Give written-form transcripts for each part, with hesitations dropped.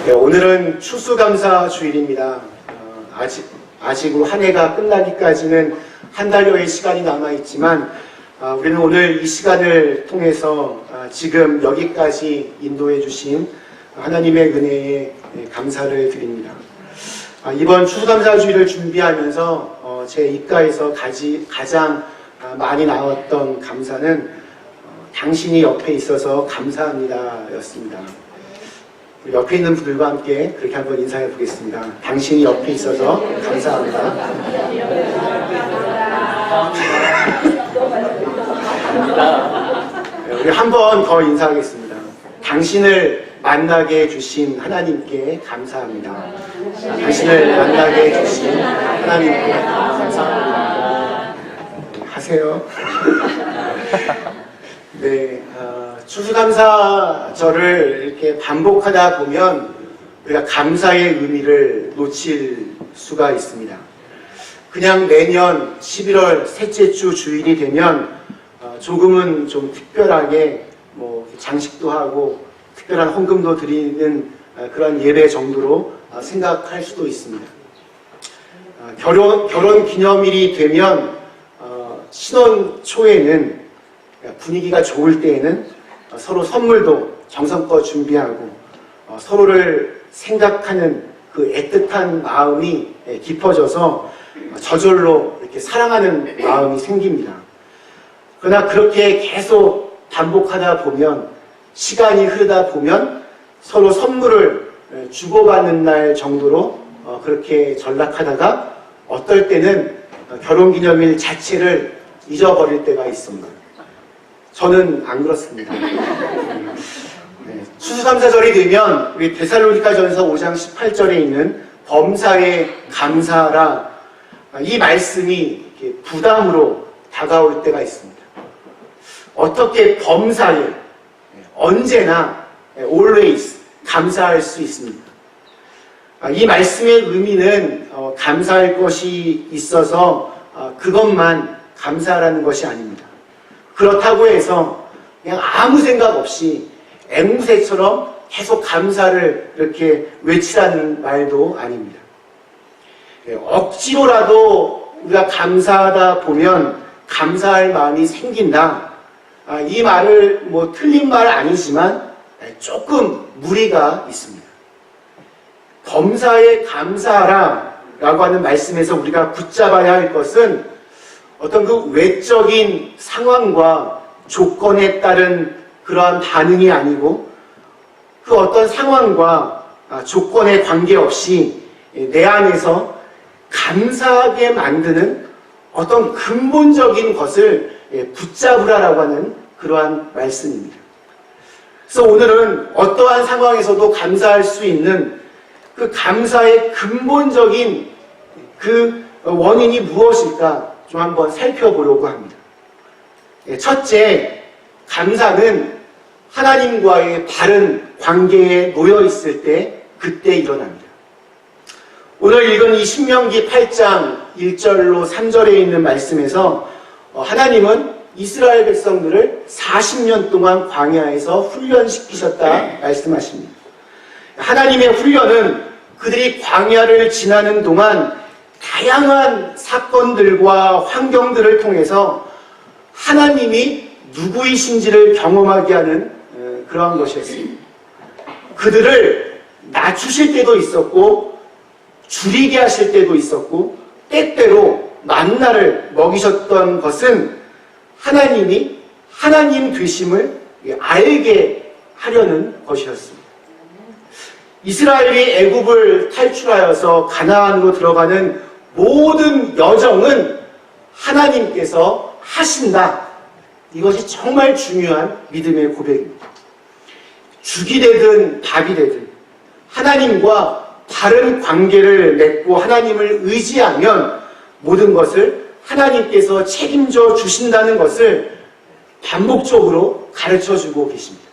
네, 오늘은 추수감사 주일입니다. 아직으로 한 해가 끝나기까지는 한 달여의 시간이 남아있지만 우리는 오늘 이 시간을 통해서 지금 여기까지 인도해 주신 하나님의 은혜에 감사를 드립니다. 이번 추수감사 주일을 준비하면서 제 입가에서 가장 많이 나왔던 감사는 당신이 옆에 있어서 감사합니다 였습니다. 옆에 있는 분들과 함께 그렇게 한번 인사해 보겠습니다. 당신이 옆에 있어서 감사합니다. 우리 한 번 더 인사하겠습니다. 당신을 만나게 해주신 하나님께 감사합니다. 당신을 만나게 해주신 하나님께 감사합니다. 하세요. 네, 추수감사절을 이렇게 반복하다 보면 우리가 감사의 의미를 놓칠 수가 있습니다. 그냥 매년 11월 셋째 주 주일이 되면 조금은 좀 특별하게 장식도 하고 특별한 헌금도 드리는 그런 예배 정도로 생각할 수도 있습니다. 결혼 기념일이 되면 신혼 초에는 분위기가 좋을 때에는 서로 선물도 정성껏 준비하고 서로를 생각하는 그 애틋한 마음이 깊어져서 저절로 이렇게 사랑하는 마음이 생깁니다. 그러나 그렇게 계속 반복하다 보면 시간이 흐르다 보면 서로 선물을 주고받는 날 정도로 그렇게 전락하다가 어떨 때는 결혼기념일 자체를 잊어버릴 때가 있습니다. 저는 안 그렇습니다. 추수감사절이 되면 우리 데살로니가전서 5장 18절에 있는 범사에 감사하라, 이 말씀이 이렇게 부담으로 다가올 때가 있습니다. 어떻게 범사에 언제나 always 감사할 수 있습니까? 이 말씀의 의미는 감사할 것이 있어서 그것만 감사하라는 것이 아닙니다. 그렇다고 해서 그냥 아무 생각 없이 앵무새처럼 계속 감사를 이렇게 외치라는 말도 아닙니다. 억지로라도 우리가 감사하다 보면 감사할 마음이 생긴다. 이 말을 틀린 말 아니지만 조금 무리가 있습니다. 범사에 감사하라 라고 하는 말씀에서 우리가 붙잡아야 할 것은 어떤 그 외적인 상황과 조건에 따른 그러한 반응이 아니고 그 어떤 상황과 조건에 관계없이 내 안에서 감사하게 만드는 어떤 근본적인 것을 붙잡으라라고 하는 그러한 말씀입니다. 그래서 오늘은 어떠한 상황에서도 감사할 수 있는 그 감사의 근본적인 그 원인이 무엇일까 좀 한번 살펴보려고 합니다. 첫째, 감사는 하나님과의 바른 관계에 놓여 있을 때 그때 일어납니다. 오늘 읽은 이 신명기 8장 1절로 3절에 있는 말씀에서 하나님은 이스라엘 백성들을 40년 동안 광야에서 훈련시키셨다 말씀하십니다. 하나님의 훈련은 그들이 광야를 지나는 동안 다양한 사건들과 환경들을 통해서 하나님이 누구이신지를 경험하게 하는 그러한 것이었습니다. 그들을 낮추실 때도 있었고 줄이게 하실 때도 있었고 때때로 만나를 먹이셨던 것은 하나님이 하나님 되심을 알게 하려는 것이었습니다. 이스라엘이 애굽을 탈출하여서 가나안으로 들어가는 모든 여정은 하나님께서 하신다. 이것이 정말 중요한 믿음의 고백입니다. 죽이 되든 밥이 되든 하나님과 바른 관계를 맺고 하나님을 의지하면 모든 것을 하나님께서 책임져 주신다는 것을 반복적으로 가르쳐주고 계십니다.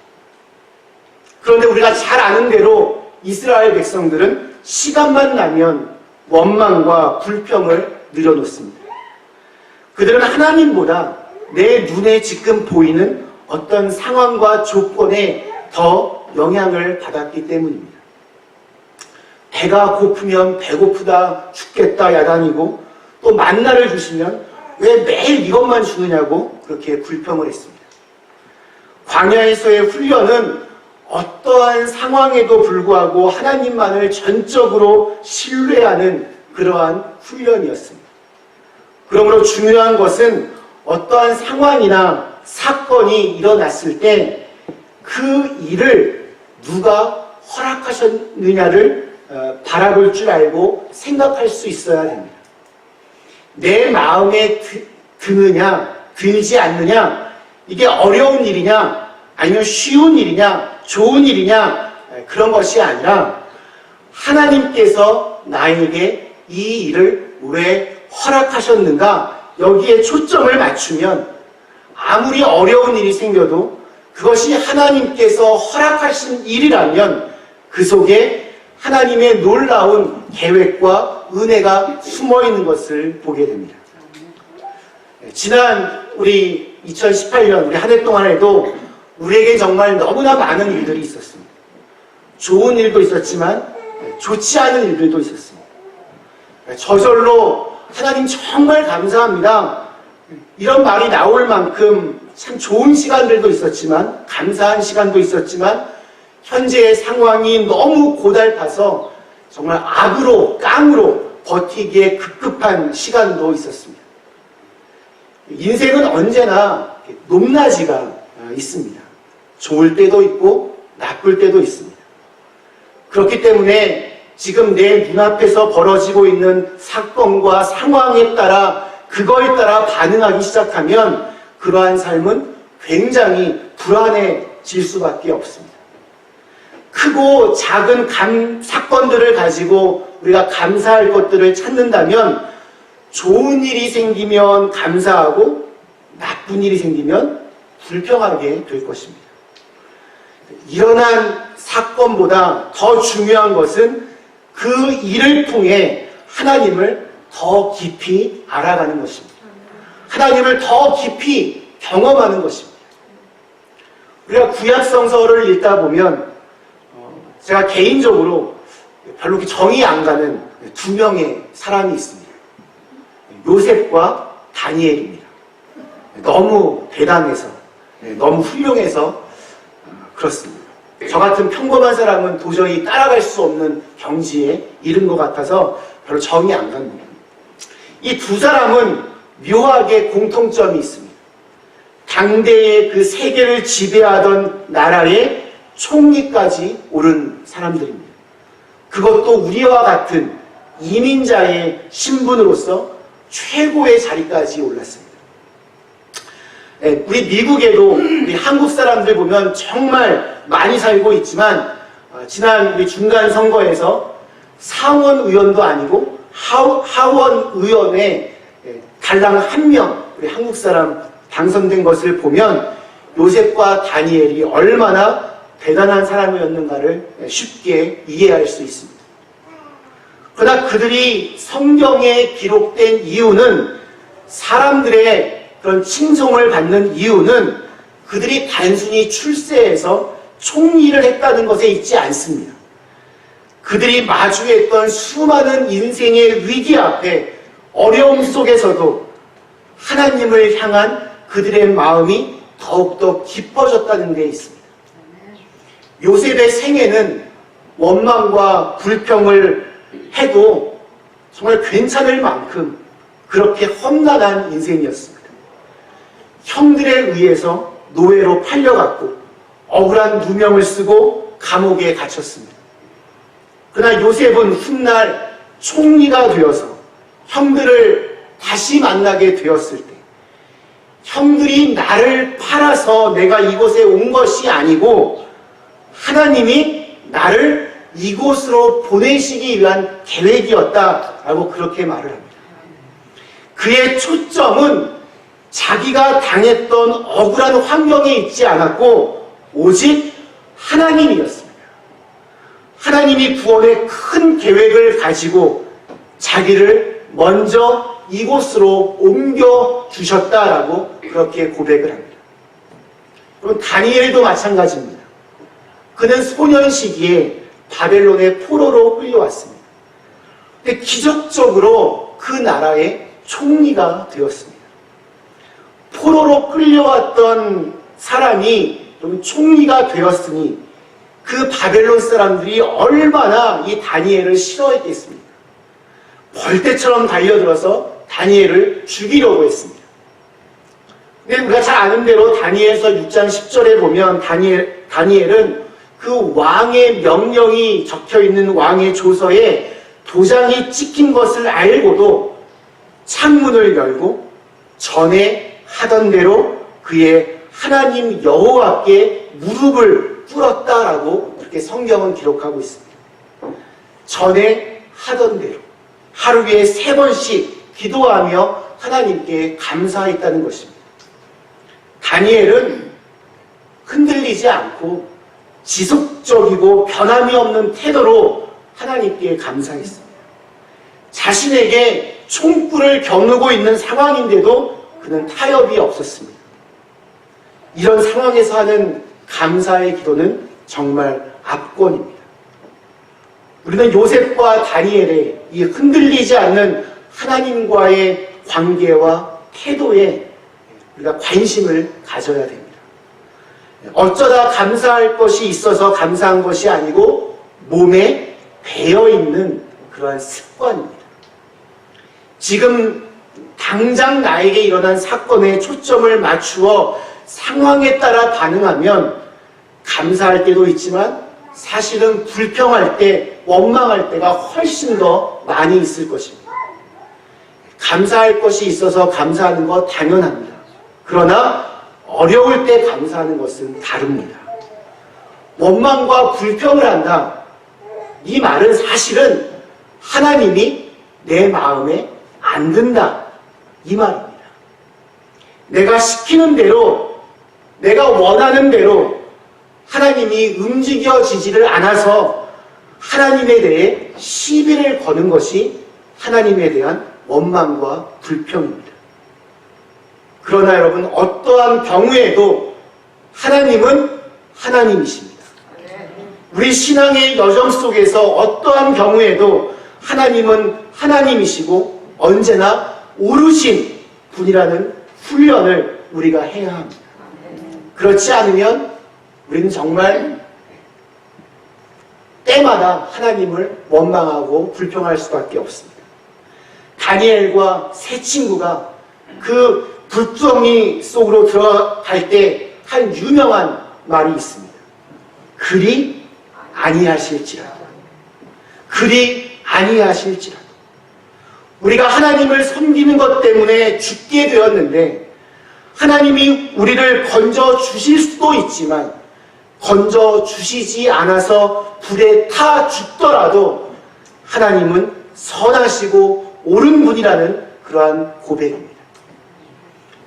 그런데 우리가 잘 아는 대로 이스라엘 백성들은 시간만 나면 원망과 불평을 늘어놓습니다. 그들은 하나님보다 내 눈에 지금 보이는 어떤 상황과 조건에 더 영향을 받았기 때문입니다. 배가 고프면 배고프다 죽겠다 야단이고 또 만나를 주시면 왜 매일 이것만 주느냐고 그렇게 불평을 했습니다. 광야에서의 훈련은 어떠한 상황에도 불구하고 하나님만을 전적으로 신뢰하는 그러한 훈련이었습니다. 그러므로 중요한 것은 어떠한 상황이나 사건이 일어났을 때 그 일을 누가 허락하셨느냐를 바라볼 줄 알고 생각할 수 있어야 됩니다. 내 마음에 드느냐 들지 않느냐, 이게 어려운 일이냐 아니면 쉬운 일이냐 좋은 일이냐 그런 것이 아니라 하나님께서 나에게 이 일을 왜 허락하셨는가, 여기에 초점을 맞추면 아무리 어려운 일이 생겨도 그것이 하나님께서 허락하신 일이라면 그 속에 하나님의 놀라운 계획과 은혜가 숨어 있는 것을 보게 됩니다. 지난 우리 2018년 우리 한 해 동안에도 우리에게 정말 너무나 많은 일들이 있었습니다. 좋은 일도 있었지만 좋지 않은 일들도 있었습니다. 저절로 하나님 정말 감사합니다, 이런 말이 나올 만큼 참 좋은 시간들도 있었지만 감사한 시간도 있었지만 현재의 상황이 너무 고달파서 정말 악으로 깡으로 버티기에 급급한 시간도 있었습니다. 인생은 언제나 높낮이가 있습니다. 좋을 때도 있고 나쁠 때도 있습니다. 그렇기 때문에 지금 내 눈앞에서 벌어지고 있는 사건과 상황에 따라 그거에 따라 반응하기 시작하면 그러한 삶은 굉장히 불안해질 수밖에 없습니다. 크고 작은 사건들을 가지고 우리가 감사할 것들을 찾는다면 좋은 일이 생기면 감사하고 나쁜 일이 생기면 불평하게 될 것입니다. 일어난 사건보다 더 중요한 것은 그 일을 통해 하나님을 더 깊이 알아가는 것입니다. 하나님을 더 깊이 경험하는 것입니다. 우리가 구약성서를 읽다 보면 제가 개인적으로 별로 그렇게 정이 안 가는 두 명의 사람이 있습니다. 요셉과 다니엘입니다. 너무 대단해서, 너무 훌륭해서 그렇습니다. 저 같은 평범한 사람은 도저히 따라갈 수 없는 경지에 이른 것 같아서 별로 정이 안 갑니다. 이 두 사람은 묘하게 공통점이 있습니다. 당대의 그 세계를 지배하던 나라의 총리까지 오른 사람들입니다. 그것도 우리와 같은 이민자의 신분으로서 최고의 자리까지 올랐습니다. 우리 미국에도 우리 한국 사람들 보면 정말 많이 살고 있지만 지난 우리 중간 선거에서 상원 의원도 아니고 하원 의원에 달랑 한 명 우리 한국 사람 당선된 것을 보면 요셉과 다니엘이 얼마나 대단한 사람이었는가를 쉽게 이해할 수 있습니다. 그러나 그들이 성경에 기록된 이유는, 사람들의 그런 칭송을 받는 이유는 그들이 단순히 출세해서 총리를 했다는 것에 있지 않습니다. 그들이 마주했던 수많은 인생의 위기 앞에 어려움 속에서도 하나님을 향한 그들의 마음이 더욱더 깊어졌다는 데 있습니다. 요셉의 생애는 원망과 불평을 해도 정말 괜찮을 만큼 그렇게 험난한 인생이었습니다. 형들에 의해서 노예로 팔려갔고 억울한 누명을 쓰고 감옥에 갇혔습니다. 그러나 요셉은 훗날 총리가 되어서 형들을 다시 만나게 되었을 때, 형들이 나를 팔아서 내가 이곳에 온 것이 아니고 하나님이 나를 이곳으로 보내시기 위한 계획이었다라고 그렇게 말을 합니다. 그의 초점은 자기가 당했던 억울한 환경에 있지 않았고 오직 하나님이었습니다. 하나님이 구원의 큰 계획을 가지고 자기를 먼저 이곳으로 옮겨주셨다라고 그렇게 고백을 합니다. 그럼 다니엘도 마찬가지입니다. 그는 소년 시기에 바벨론의 포로로 끌려왔습니다. 근데 기적적으로 그 나라의 총리가 되었습니다. 포로로 끌려왔던 사람이 총리가 되었으니 그 바벨론 사람들이 얼마나 이 다니엘을 싫어했겠습니까? 벌떼처럼 달려들어서 다니엘을 죽이려고 했습니다. 근데 우리가 잘 아는 대로 다니엘서 6장 10절에 보면 다니엘은 그 왕의 명령이 적혀있는 왕의 조서에 도장이 찍힌 것을 알고도 창문을 열고 전에 하던 대로 그의 하나님 여호와께 무릎을 꿇었다라고 그렇게 성경은 기록하고 있습니다. 전에 하던 대로 하루에 3번씩 기도하며 하나님께 감사했다는 것입니다. 다니엘은 흔들리지 않고 지속적이고 변함이 없는 태도로 하나님께 감사했습니다. 자신에게 총불을 겨누고 있는 상황인데도 그는 타협이 없었습니다. 이런 상황에서 하는 감사의 기도는 정말 압권입니다. 우리는 요셉과 다니엘의 이 흔들리지 않는 하나님과의 관계와 태도에 우리가 관심을 가져야 됩니다. 어쩌다 감사할 것이 있어서 감사한 것이 아니고 몸에 배어있는 그러한 습관입니다. 지금 당장 나에게 일어난 사건에 초점을 맞추어 상황에 따라 반응하면 감사할 때도 있지만 사실은 불평할 때, 원망할 때가 훨씬 더 많이 있을 것입니다. 감사할 것이 있어서 감사하는 것 당연합니다. 그러나 어려울 때 감사하는 것은 다릅니다. 원망과 불평을 한다. 이 말은 사실은 하나님이 내 마음에 안 든다. 이 말입니다. 내가 시키는 대로, 내가 원하는 대로 하나님이 움직여지지를 않아서 하나님에 대해 시비를 거는 것이 하나님에 대한 원망과 불평입니다. 그러나 여러분, 어떠한 경우에도 하나님은 하나님이십니다. 우리 신앙의 여정 속에서 어떠한 경우에도 하나님은 하나님이시고 언제나 오르신 분이라는 훈련을 우리가 해야 합니다. 그렇지 않으면 우리는 정말 때마다 하나님을 원망하고 불평할 수밖에 없습니다. 다니엘과 세 친구가 그 불두덩이 속으로 들어갈 때 한 유명한 말이 있습니다. 그리 아니하실지라도. 그리 아니하실지라도. 우리가 하나님을 섬기는 것 때문에 죽게 되었는데 하나님이 우리를 건져 주실 수도 있지만 건져 주시지 않아서 불에 타 죽더라도 하나님은 선하시고 옳은 분이라는 그러한 고백입니다.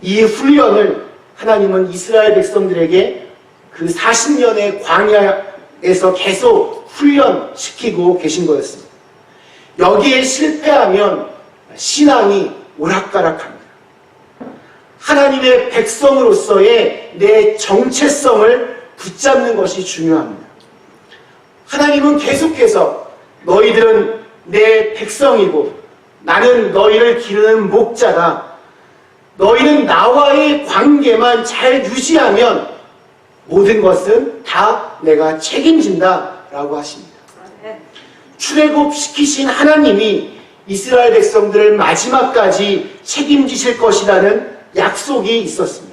이 훈련을 하나님은 이스라엘 백성들에게 그 40년의 광야에서 계속 훈련시키고 계신 거였습니다. 여기에 실패하면 신앙이 오락가락합니다. 하나님의 백성으로서의 내 정체성을 붙잡는 것이 중요합니다. 하나님은 계속해서 너희들은 내 백성이고 나는 너희를 기르는 목자다. 너희는 나와의 관계만 잘 유지하면 모든 것은 다 내가 책임진다 라고 하십니다. 출애굽시키신 하나님이 이스라엘 백성들을 마지막까지 책임지실 것이라는 약속이 있었습니다.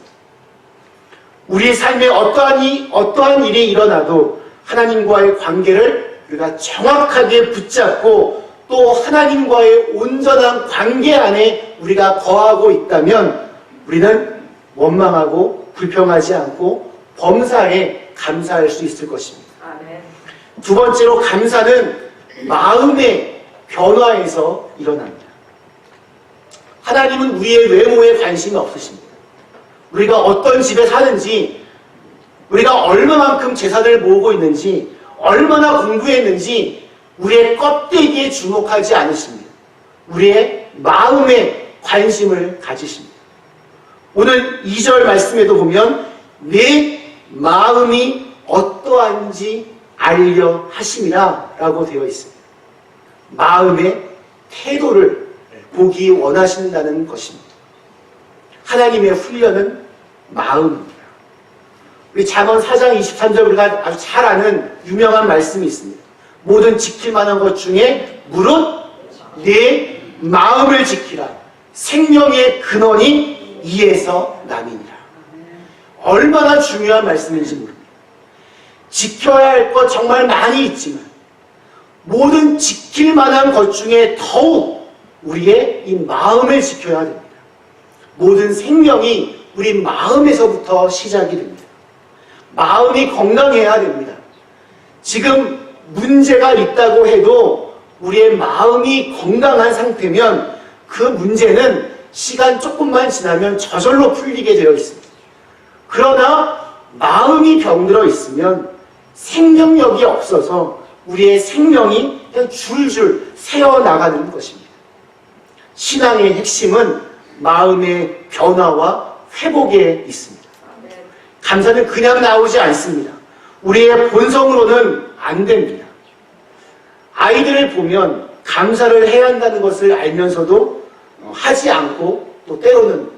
우리의 삶에 어떠한 일이 일어나도 하나님과의 관계를 우리가 정확하게 붙잡고 또 하나님과의 온전한 관계 안에 우리가 거하고 있다면 우리는 원망하고 불평하지 않고 범사에 감사할 수 있을 것입니다. 두 번째로 감사는 마음의 변화에서 일어납니다. 하나님은 우리의 외모에 관심이 없으십니다. 우리가 어떤 집에 사는지, 우리가 얼마만큼 재산을 모으고 있는지, 얼마나 공부했는지 우리의 껍데기에 주목하지 않으십니다. 우리의 마음에 관심을 가지십니다. 오늘 2절 말씀에도 보면 내 마음이 어떠한지 알려 하심이라 라고 되어 있습니다. 마음의 태도를 보기 원하신다는 것입니다. 하나님의 훈련은 마음입니다. 우리 잠언 4장 23절 우리가 아주 잘 아는 유명한 말씀이 있습니다. 모든 지킬 만한 것 중에 무릇 내 마음을 지키라. 생명의 근원이 이에서 남이니라. 얼마나 중요한 말씀인지 모릅니다. 지켜야 할 것 정말 많이 있지만 모든 지킬 만한 것 중에 더욱 우리의 이 마음을 지켜야 됩니다. 모든 생명이 우리 마음에서부터 시작이 됩니다. 마음이 건강해야 됩니다. 지금 문제가 있다고 해도 우리의 마음이 건강한 상태면 그 문제는 시간 조금만 지나면 저절로 풀리게 되어 있습니다. 그러나 마음이 병들어 있으면 생명력이 없어서 우리의 생명이 그냥 줄줄 새어나가는 것입니다. 신앙의 핵심은 마음의 변화와 회복에 있습니다. 감사는 그냥 나오지 않습니다. 우리의 본성으로는 안 됩니다. 아이들을 보면 감사를 해야 한다는 것을 알면서도 하지 않고 또 때로는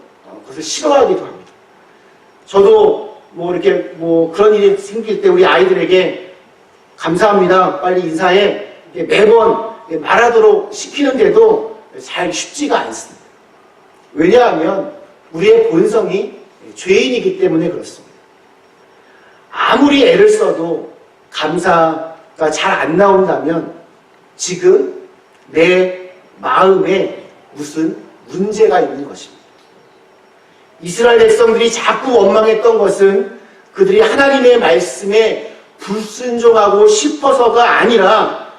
그것을 싫어하기도 합니다. 저도 이렇게 그런 일이 생길 때 우리 아이들에게 감사합니다, 빨리 인사해, 매번 말하도록 시키는데도 잘 쉽지가 않습니다. 왜냐하면 우리의 본성이 죄인이기 때문에 그렇습니다. 아무리 애를 써도 감사가 잘 안 나온다면 지금 내 마음에 무슨 문제가 있는 것입니다. 이스라엘 백성들이 자꾸 원망했던 것은 그들이 하나님의 말씀에 불순종하고 싶어서가 아니라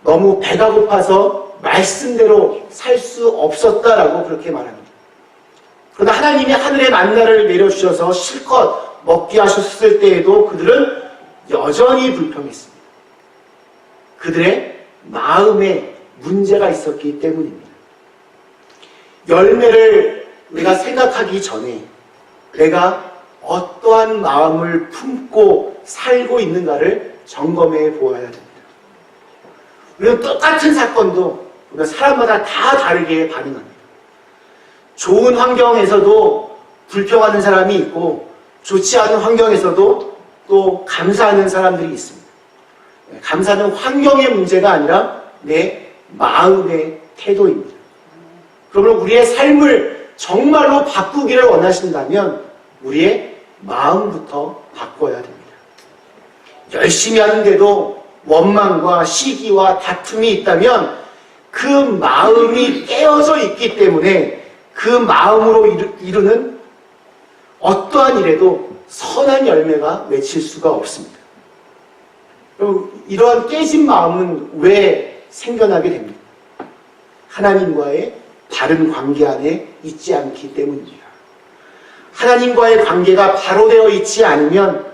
너무 배가 고파서 말씀대로 살 수 없었다라고 그렇게 말합니다. 그러나 하나님이 하늘의 만나를 내려주셔서 실컷 먹게 하셨을 때에도 그들은 여전히 불평했습니다. 그들의 마음에 문제가 있었기 때문입니다. 열매를 우리가 생각하기 전에 내가 어떠한 마음을 품고 살고 있는가를 점검해 보아야 됩니다. 우리는 똑같은 사건도 사람마다 다 다르게 반응합니다. 좋은 환경에서도 불평하는 사람이 있고 좋지 않은 환경에서도 또 감사하는 사람들이 있습니다. 감사는 환경의 문제가 아니라 내 마음의 태도입니다. 그러면 우리의 삶을 정말로 바꾸기를 원하신다면 우리의 마음부터 바꿔야 됩니다. 열심히 하는데도 원망과 시기와 다툼이 있다면 그 마음이 깨어져 있기 때문에 그 마음으로 이루는 어떠한 일에도 선한 열매가 맺힐 수가 없습니다. 그럼 이러한 깨진 마음은 왜 생겨나게 됩니까? 하나님과의 바른 관계 안에 있지 않기 때문입니다. 하나님과의 관계가 바로 되어 있지 않으면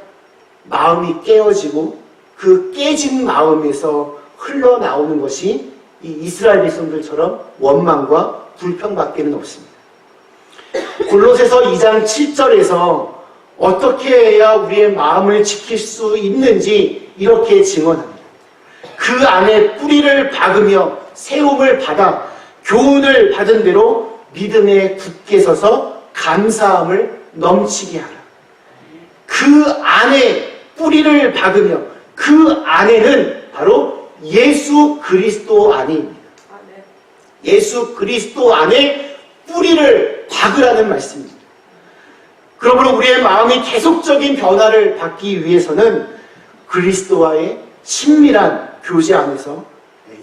마음이 깨어지고 그 깨진 마음에서 흘러나오는 것이 이 이스라엘 백성들처럼 원망과 불평밖에는 없습니다. 골로새서 2장 7절에서 어떻게 해야 우리의 마음을 지킬 수 있는지 이렇게 증언합니다. 그 안에 뿌리를 박으며 세움을 받아 교훈을 받은 대로 믿음에 굳게 서서 감사함을 넘치게 하라. 그 안에 뿌리를 박으며 그 안에는 바로 예수 그리스도 안에입니다. 예수 그리스도 안에 뿌리를 박으라는 말씀입니다. 그러므로 우리의 마음이 계속적인 변화를 받기 위해서는 그리스도와의 친밀한 교제 안에서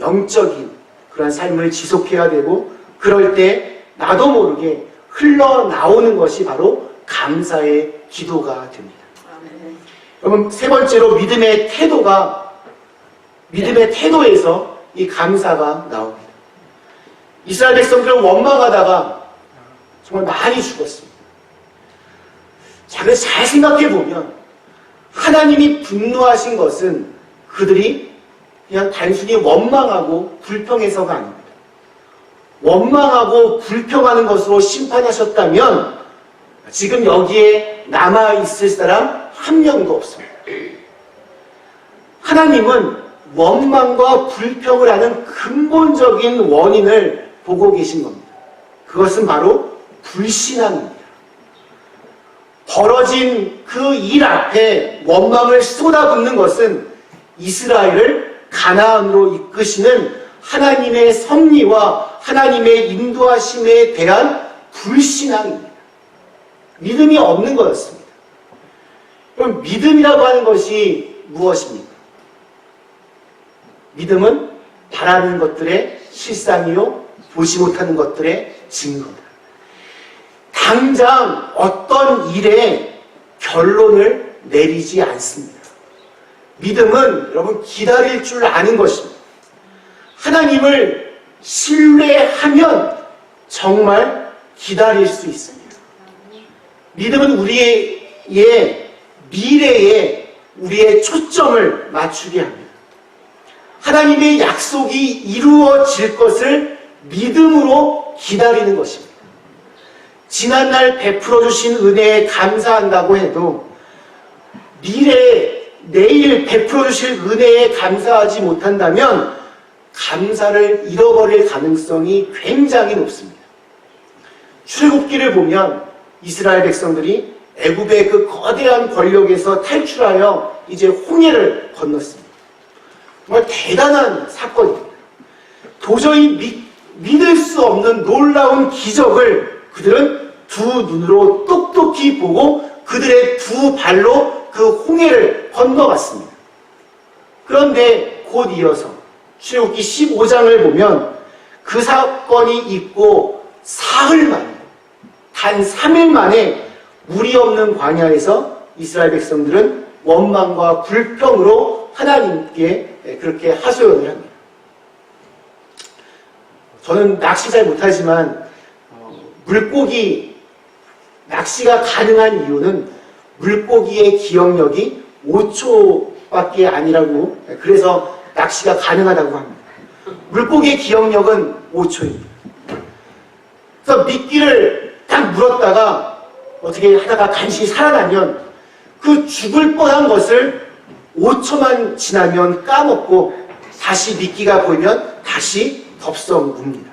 영적인 그런 삶을 지속해야 되고, 그럴 때 나도 모르게 흘러나오는 것이 바로 감사의 기도가 됩니다. 그럼 세 번째로 믿음의 태도에서 이 감사가 나옵니다. 이스라엘 백성들은 원망하다가 정말 많이 죽었습니다. 자, 그래서 잘 생각해 보면 하나님이 분노하신 것은 그들이 그냥 단순히 원망하고 불평해서가 아닙니다. 원망하고 불평하는 것으로 심판하셨다면 지금 여기에 남아있을 사람 한 명도 없습니다. 하나님은 원망과 불평을 하는 근본적인 원인을 보고 계신 겁니다. 그것은 바로 불신앙입니다. 벌어진 그 일 앞에 원망을 쏟아붓는 것은 이스라엘을 가나안으로 이끄시는 하나님의 섭리와 하나님의 인도하심에 대한 불신앙입니다. 믿음이 없는 거였습니다. 그럼 믿음이라고 하는 것이 무엇입니까? 믿음은 바라는 것들의 실상이요 보지 못하는 것들의 증거다. 당장 어떤 일에 결론을 내리지 않습니다. 믿음은 여러분 기다릴 줄 아는 것입니다. 하나님을 신뢰하면 정말 기다릴 수 있습니다. 믿음은 우리의 미래에 우리의 초점을 맞추게 합니다. 하나님의 약속이 이루어질 것을 믿음으로 기다리는 것입니다. 지난날 베풀어 주신 은혜에 감사한다고 해도 내일 베풀어 주실 은혜에 감사하지 못한다면 감사를 잃어버릴 가능성이 굉장히 높습니다. 출애굽기를 보면 이스라엘 백성들이 애굽의 그 거대한 권력에서 탈출하여 이제 홍해를 건넜습니다. 정말 대단한 사건입니다. 도저히 믿을 수 없는 놀라운 기적을 그들은 두 눈으로 똑똑히 보고 그들의 두 발로 그 홍해를 건너갔습니다. 그런데 곧 이어서 출애굽기 15장을 보면 그 사건이 있고 사흘 만에, 단 3일 만에 물이 없는 광야에서 이스라엘 백성들은 원망과 불평으로 하나님께 그렇게 하소연을 합니다. 저는 낚시 잘 못하지만 낚시가 가능한 이유는 물고기의 기억력이 5초밖에 아니라고, 그래서 낚시가 가능하다고 합니다. 물고기의 기억력은 5초입니다. 그래서 미끼를 딱 물었다가 어떻게 하다가 간신히 살아나면 그 죽을 뻔한 것을 5초만 지나면 까먹고 다시 미끼가 보이면 다시 덥석 뭅니다.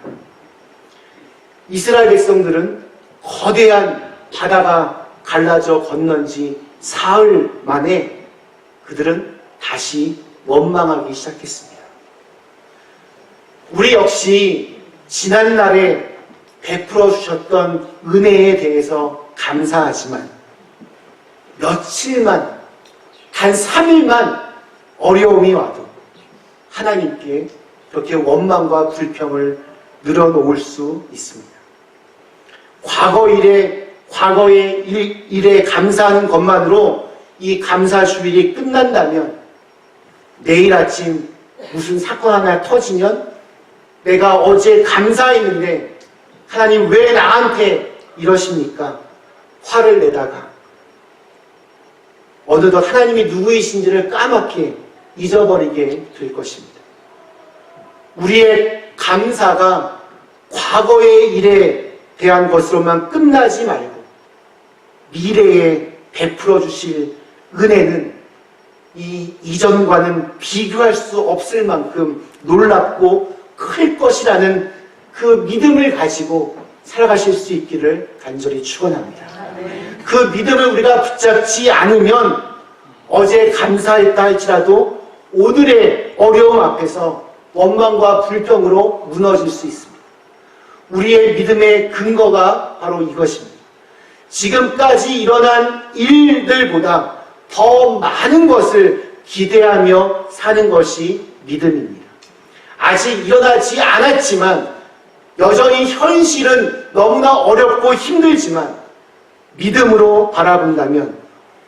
이스라엘 백성들은 거대한 바다가 갈라져 건넌 지 사흘 만에 그들은 다시 원망하기 시작했습니다. 우리 역시 지난날에 베풀어 주셨던 은혜에 대해서 감사하지만 며칠만, 단 3일만 어려움이 와도 하나님께 그렇게 원망과 불평을 늘어놓을 수 있습니다. 과거의 일에 감사하는 것만으로 이 감사주일이 끝난다면 내일 아침 무슨 사건 하나 터지면 내가 어제 감사했는데 하나님 왜 나한테 이러십니까? 화를 내다가 어느덧 하나님이 누구이신지를 까맣게 잊어버리게 될 것입니다. 우리의 감사가 과거의 일에 대한 것으로만 끝나지 말고 미래에 베풀어 주실 은혜는 이 이전과는 비교할 수 없을 만큼 놀랍고 클 것이라는 그 믿음을 가지고 살아가실 수 있기를 간절히 축원합니다. 그 믿음을 우리가 붙잡지 않으면 어제 감사했다 할지라도 오늘의 어려움 앞에서 원망과 불평으로 무너질 수 있습니다. 우리의 믿음의 근거가 바로 이것입니다. 지금까지 일어난 일들보다 더 많은 것을 기대하며 사는 것이 믿음입니다. 아직 일어나지 않았지만 여전히 현실은 너무나 어렵고 힘들지만 믿음으로 바라본다면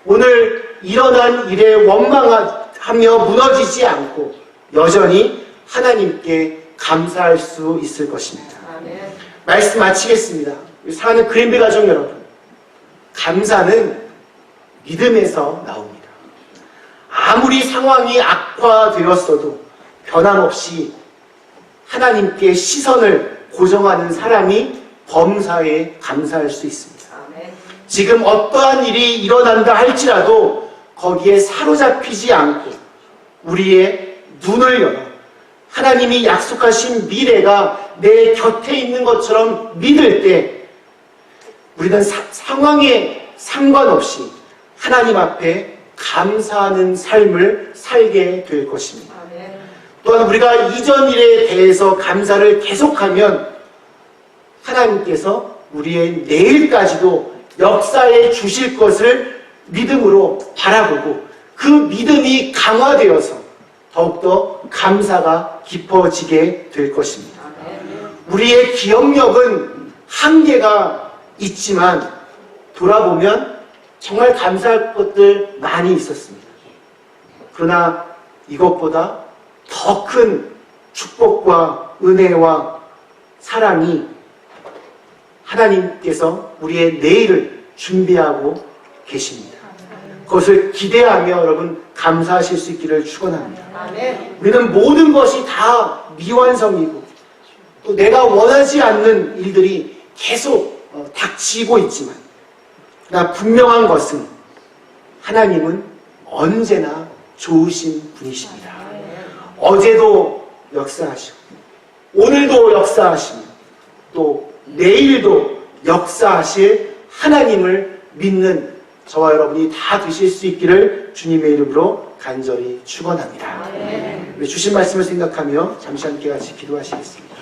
오늘 일어난 일에 원망하며 무너지지 않고 여전히 하나님께 감사할 수 있을 것입니다. 말씀 마치겠습니다. 사랑하는 그린비 가족 여러분, 감사는 믿음에서 나옵니다. 아무리 상황이 악화되었어도 변함없이 하나님께 시선을 고정하는 사람이 범사에 감사할 수 있습니다. 지금 어떠한 일이 일어난다 할지라도 거기에 사로잡히지 않고 우리의 눈을 열어 하나님이 약속하신 미래가 내 곁에 있는 것처럼 믿을 때 우리는 상황에 상관없이 하나님 앞에 감사하는 삶을 살게 될 것입니다. 또한 우리가 이전 일에 대해서 감사를 계속하면 하나님께서 우리의 내일까지도 역사해 주실 것을 믿음으로 바라보고 그 믿음이 강화되어서 더욱더 감사가 깊어지게 될 것입니다. 우리의 기억력은 한계가 있지만 돌아보면 정말 감사할 것들 많이 있었습니다. 그러나 이것보다 더 큰 축복과 은혜와 사랑이 하나님께서 우리의 내일을 준비하고 계십니다. 그것을 기대하며 여러분 감사하실 수 있기를 축원합니다. 우리는 모든 것이 다 미완성이고 또 내가 원하지 않는 일들이 계속 닥치고 있지만 그러나 분명한 것은 하나님은 언제나 좋으신 분이십니다. 어제도 역사하시고 오늘도 역사하시며 또 내일도 역사하실 하나님을 믿는 저와 여러분이 다 되실 수 있기를 주님의 이름으로 간절히 축원합니다. 주신 말씀을 생각하며 잠시 함께 같이 기도하시겠습니다.